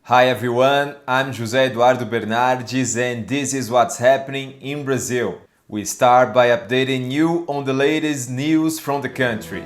Hi everyone, I'm José Eduardo Bernardes and this is what's happening in Brazil. We start by updating you on the latest news from the country.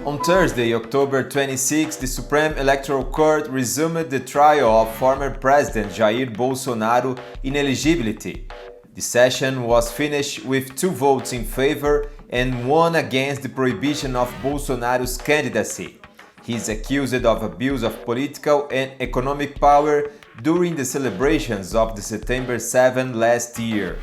On Thursday, October 26, the Supreme Electoral Court resumed the trial of former President Jair Bolsonaro ineligibility. The session was finished with 2 votes in favor and 1 against the prohibition of Bolsonaro's candidacy. He is accused of abuse of political and economic power during the celebrations of the September 7 last year.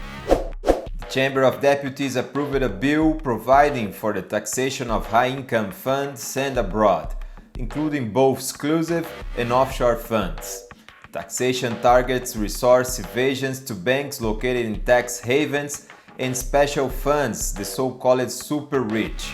The Chamber of Deputies approved a bill providing for the taxation of high-income funds sent abroad, including both exclusive and offshore funds. Taxation targets resource evasions to banks located in tax havens and special funds, the so-called super rich.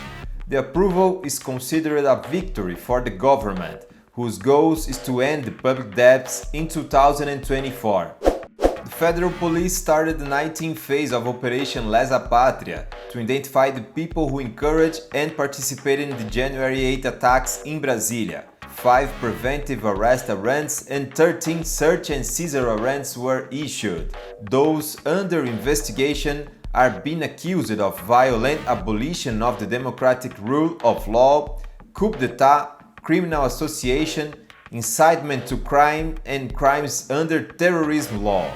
The approval is considered a victory for the government, whose goal is to end the public debts in 2024. The Federal Police started the 19th phase of Operation Lesa Pátria to identify the people who encouraged and participated in the January 8 attacks in Brasília. 5 preventive arrest warrants and 13 search and seizure warrants were issued. Those under investigation are being accused of violent abolition of the democratic rule of law, coup d'etat, criminal association, incitement to crime, and crimes under terrorism law.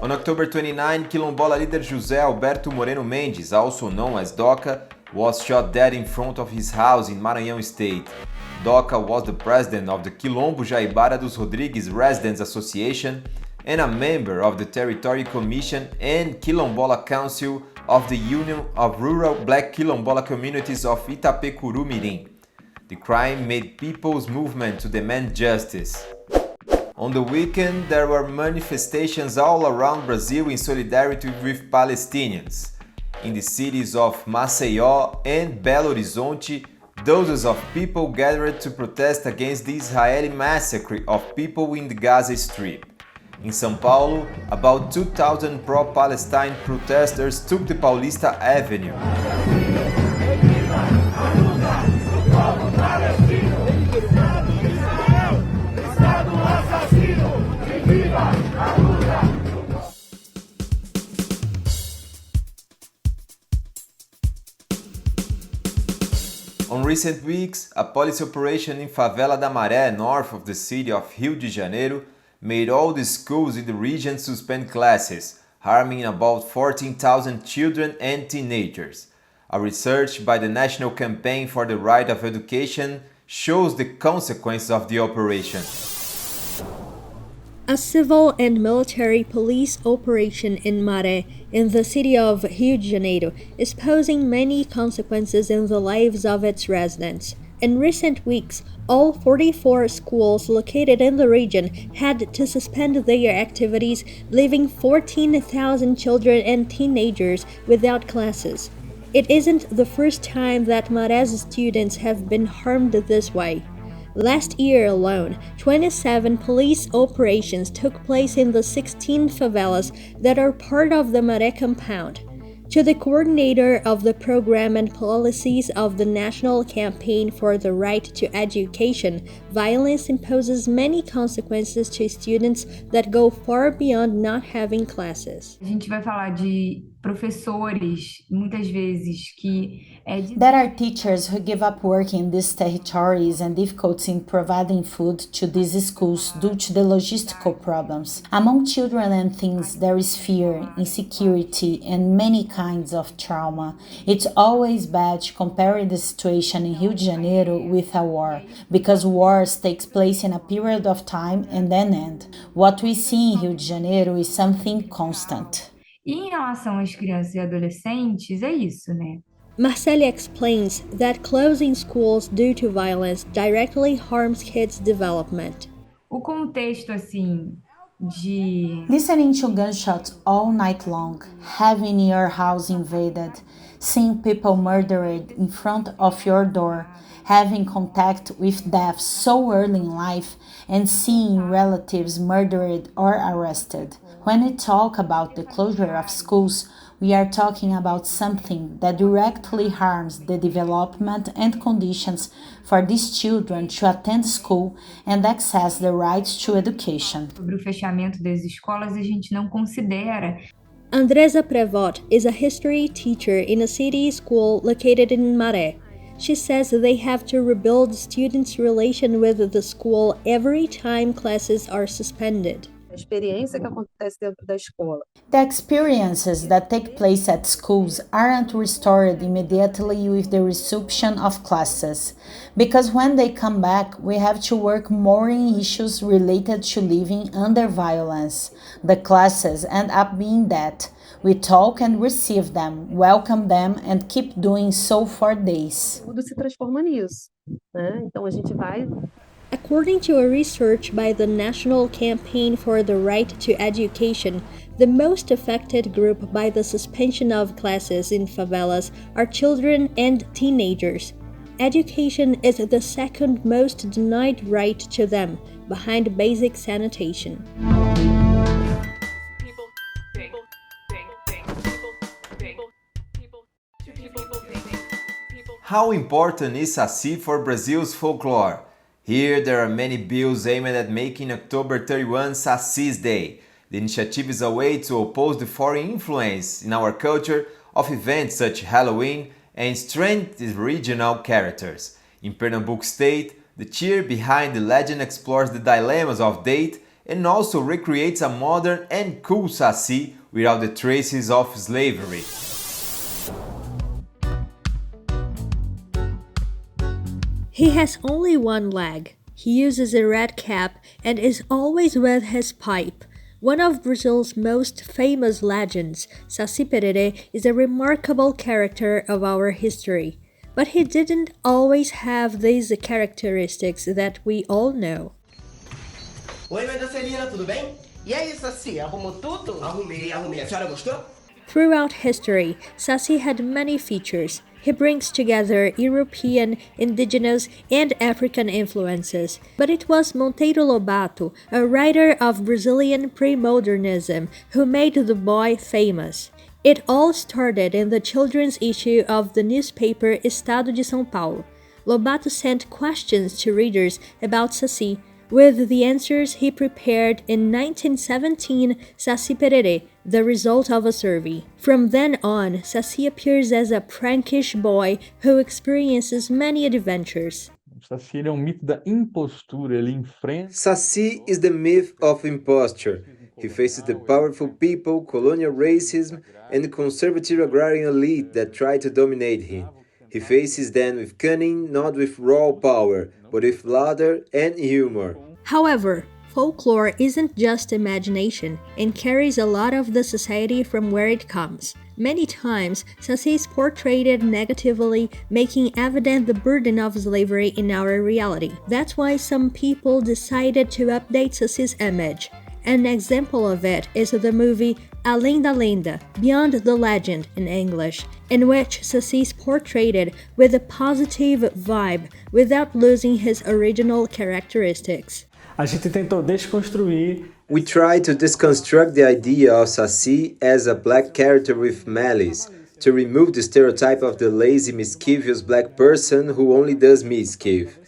On October 29, Quilombola leader José Alberto Moreno Mendes, also known as Doca, was shot dead in front of his house in Maranhão State. Doca was the president of the Quilombo Jaibara dos Rodrigues Residents Association and a member of the Territory Commission and Quilombola Council of the Union of Rural Black Quilombola Communities of Itapecuru Mirim. The crime made people's movement to demand justice. On the weekend, there were manifestations all around Brazil in solidarity with Palestinians. In the cities of Maceió and Belo Horizonte, dozens of people gathered to protest against the Israeli massacre of people in the Gaza Strip. In São Paulo, about 2,000 pro-Palestine protesters took the Paulista Avenue. On recent weeks, a police operation in Favela da Maré, north of the city of Rio de Janeiro, made all the schools in the region suspend classes, harming about 14,000 children and teenagers. A research by the National Campaign for the Right of Education shows the consequences of the operation. A civil and military police operation in Maré, in the city of Rio de Janeiro, is posing many consequences in the lives of its residents. In recent weeks, all 44 schools located in the region had to suspend their activities, leaving 14,000 children and teenagers without classes. It isn't the first time that Maré's students have been harmed this way. Last year alone, 27 police operations took place in the 16 favelas that are part of the Maré compound. To the coordinator of the program and policies of the National Campaign for the Right to Education, violence imposes many consequences to students that go far beyond not having classes. A gente vai falar de professores, muitas vezes, que There are teachers who give up work in these territories and difficulties in providing food to these schools due to the logistical problems. Among children and teens, there is fear, insecurity, and many kinds of trauma. It's always bad to compare the situation in Rio de Janeiro with a war, because wars takes place in a period of time and then end. What we see in Rio de Janeiro is something constant. E em relação às crianças e adolescentes, é isso, né? Marceli explains that closing schools due to violence directly harms kids' development. O contexto, assim, de Listening to gunshots all night long, having your house invaded, seeing people murdered in front of your door, having contact with death so early in life, and seeing relatives murdered or arrested. When we talk about the closure of schools, We are talking about something that directly harms the development and conditions for these children to attend school and access the rights to education. Sobre o fechamento das escolas, a gente não considera. Andresa Prevot is a history teacher in a city school located in Maré. She says they have to rebuild students' relation with the school every time classes are suspended. A experiência que acontece dentro da escola. The experiences that take place at schools aren't restored immediately with the resumption of classes, because when they come back, we have to work more in issues related to living under violence. The classes end up being that. We talk and receive them, welcome them, and keep doing so for days. Tudo se transforma nisso, né? Então a gente vai. According to a research by the National Campaign for the Right to Education, the most affected group by the suspension of classes in favelas are children and teenagers. Education is the second most denied right to them, behind basic sanitation. How important is Saci for Brazil's folklore? Here, there are many bills aimed at making October 31 Saci's Day. The initiative is a way to oppose the foreign influence in our culture of events such as Halloween and strengthen regional characters. In Pernambuco state, the cheer behind the legend explores the dilemmas of date and also recreates a modern and cool Saci without the traces of slavery. He has only one leg. He uses a red cap and is always with his pipe. One of Brazil's most famous legends, Saci is a remarkable character of our history. But he didn't always have these characteristics that we all know. Oi, mãe da Celina, tudo bem? E aí, Saci, arrumou tudo? Arrumei. A senhora gostou? Throughout history, Sassi had many features. He brings together European, indigenous, and African influences. But it was Monteiro Lobato, a writer of Brazilian pre-modernism, who made the boy famous. It all started in the children's issue of the newspaper Estado de São Paulo. Lobato sent questions to readers about Saci, with the answers he prepared in 1917, Saci Pererê, the result of a survey. From then on, Saci appears as a prankish boy who experiences many adventures. Saci é mito da impostura, ele enfrenta. Saci is the myth of imposture. He faces the powerful people, colonial racism, and the conservative agrarian elite that try to dominate him. He faces them with cunning, not with raw power, but with laughter and humor. However, folklore isn't just imagination and carries a lot of the society from where it comes. Many times, Saci is portrayed negatively, making evident the burden of slavery in our reality. That's why some people decided to update Saci's image. An example of it is the movie Além da Lenda, Beyond the Legend in English, in which Saci is portrayed with a positive vibe without losing his original characteristics. A gente tentou desconstruir. We try to deconstruct the idea of Saci as a black character with malice, to remove the stereotype of the lazy, mischievous black person who only does mischief.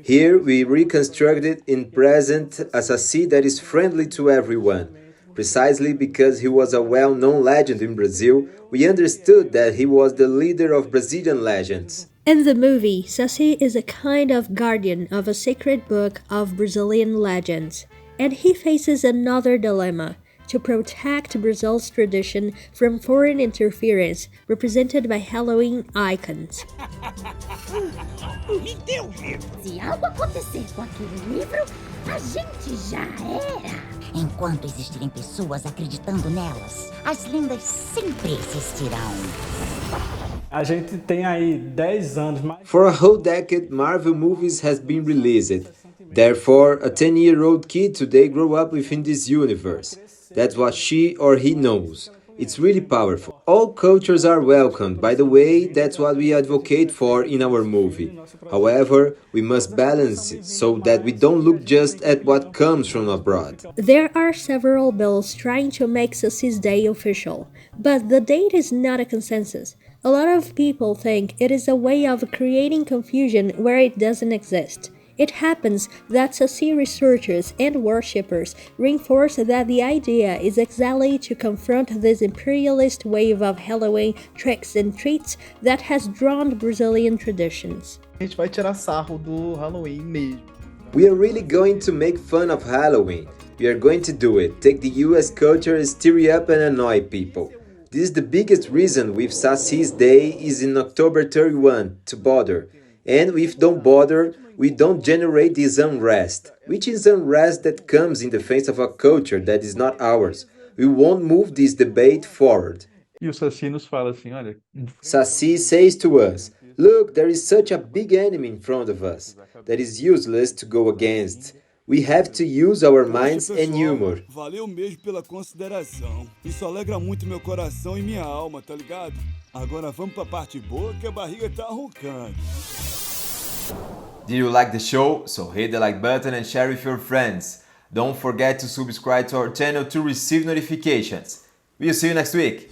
Here we reconstructed in present a Saci that is friendly to everyone. Precisely because he was a well-known legend in Brazil, we understood that he was the leader of Brazilian legends. In the movie, Saci is a kind of guardian of a sacred book of Brazilian legends, and he faces another dilemma: to protect Brazil's tradition from foreign interference, represented by Halloween icons. Me dê o livro! Se algo acontecer com aquele livro, a gente já era. Enquanto existirem pessoas acreditando nelas, as lendas sempre existirão. A gente tem aí 10 anos mais. For a whole decade, Marvel movies has been released. Therefore, a 10-year-old kid today grew up within this universe. That's what she or he knows. It's really powerful. All cultures are welcomed. By the way, that's what we advocate for in our movie. However, we must balance it so that we don't look just at what comes from abroad. There are several bills trying to make Saci's Day official, but the date is not a consensus. A lot of people think it is a way of creating confusion where it doesn't exist. It happens that Saci researchers and worshippers reinforce that the idea is exactly to confront this imperialist wave of Halloween tricks and treats that has drawn Brazilian traditions. A gente vai tirar sarro do Halloween mesmo. We are really going to make fun of Halloween. We are going to do it. Take the US culture, stir it up and annoy people. This is the biggest reason with Saci's Day is in October 31, to bother. And if don't bother, we don't generate this unrest, which is unrest that comes in the face of a culture that is not ours. We won't move this debate forward. E o Saci nos fala assim, olha, Saci says to us, look, there is such a big enemy in front of us that is useless to go against. We have to use our minds and humor. Valeu mesmo pela consideração. Isso alegra muito meu coração e minha alma, tá ligado? Agora vamos pra parte boa que a barriga tá roncando. Did you like the show? So hit the like button and share with your friends. Don't forget to subscribe to our channel to receive notifications. We'll see you next week.